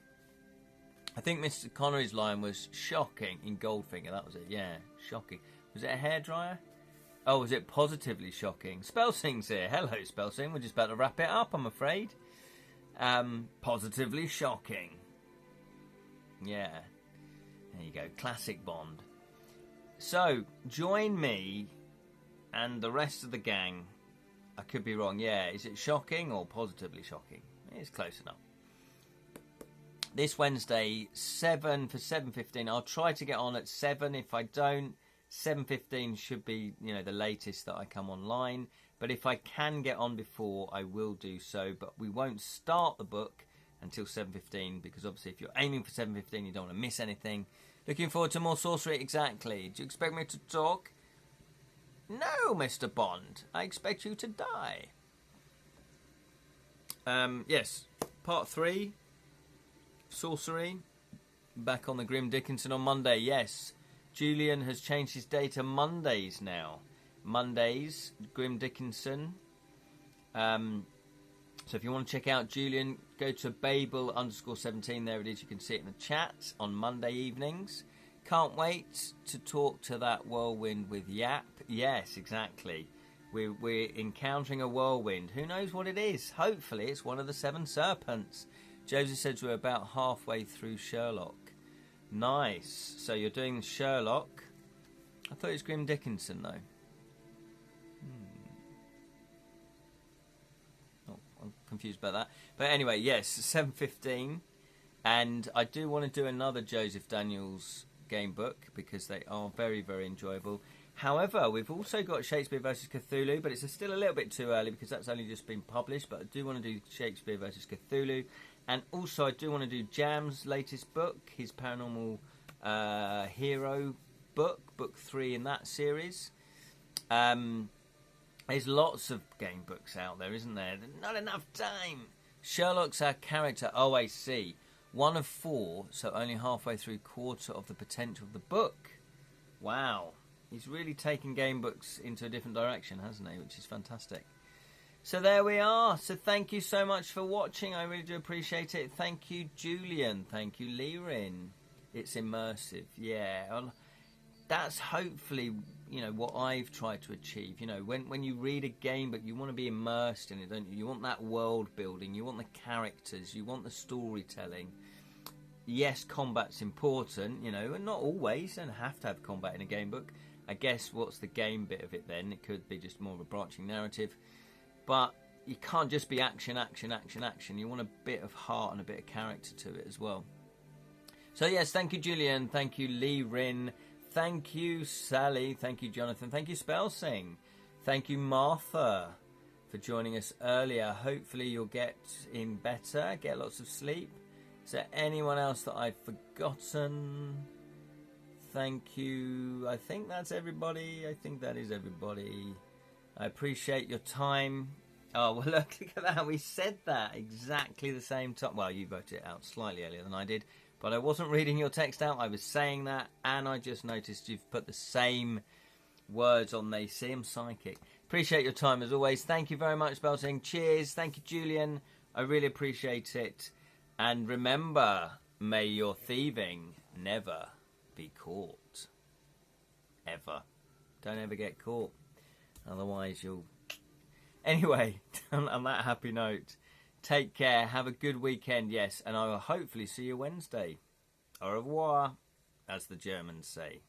I think Mr. Connery's line was shocking in Goldfinger. That was it, yeah, shocking. Was it a hairdryer? Oh, was it positively shocking? Spelsing's here. Hello, Spelsing. We're just about to wrap it up, I'm afraid. Positively shocking. Yeah. There you go. Classic Bond. So, join me and the rest of the gang. I could be wrong. Yeah, is it shocking or positively shocking? It's close enough. This Wednesday, 7 for 7:15. I'll try to get on at 7. If I don't, 7:15 should be, the latest that I come online. But if I can get on before, I will do so. But we won't start the book until 7:15 because obviously if you're aiming for 7:15, you don't want to miss anything. Looking forward to more sorcery, exactly. Do you expect me to talk? No, Mr. Bond. I expect you to die. Yes, part 3, sorcery. Back on the Grim Dickinson on Monday, yes. Julian has changed his day to Mondays now. Mondays, Grim Dickinson. So if you want to check out Julian, go to Babel_17. There it is. You can see it in the chat on Monday evenings. Can't wait to talk to that whirlwind with Yap. Yes, exactly. We're encountering a whirlwind. Who knows what it is? Hopefully it's one of the 7 serpents. Joseph says we're about halfway through Sherlock. Nice. So you're doing Sherlock. I thought it was Grim Dickinson, though. Oh, I'm confused about that. But anyway, yes, 7:15. And I do want to do another Joseph Daniels game book because they are very, very enjoyable. However, we've also got Shakespeare vs. Cthulhu, but it's still a little bit too early because that's only just been published. But I do want to do Shakespeare vs. Cthulhu. And also I do want to do Jam's latest book, his Paranormal Hero book, book 3 in that series. There's lots of game books out there, isn't there? Not enough time. Sherlock's our character. Oh, I see. 1 of 4, so only halfway through, quarter of the potential of the book. Wow. He's really taken game books into a different direction, hasn't he? Which is fantastic. So there we are. So thank you so much for watching. I really do appreciate it. Thank you, Julian. Thank you, Lirin. It's immersive. Yeah. Well, that's hopefully, what I've tried to achieve. When you read a game book, you want to be immersed in it, don't you? You want that world building. You want the characters. You want the storytelling. Yes, combat's important, and not always. You don't have to have combat in a game book. I guess what's the game bit of it then? It could be just more of a branching narrative. But you can't just be action, action, action, action. You want a bit of heart and a bit of character to it as well. So yes, thank you, Julian. Thank you, Lee Rin. Thank you, Sally. Thank you, Jonathan. Thank you, Spelsing. Thank you, Martha. for joining us earlier. Hopefully you'll get in better, get lots of sleep. Is there anyone else that I've forgotten? Thank you. I think that's everybody. I think that is everybody. I appreciate your time. Oh, well, look at that. We said that exactly the same time. Well, you wrote it out slightly earlier than I did, but I wasn't reading your text out. I was saying that, and I just noticed you've put the same words on. They see I'm psychic. Appreciate your time as always. Thank you very much, Belting. Cheers. Thank you, Julian. I really appreciate it. And remember, may your thieving never be caught. Ever. Don't ever get caught. Otherwise you'll... Anyway, on that happy note, take care, have a good weekend, yes, and I will hopefully see you Wednesday. Au revoir, as the Germans say.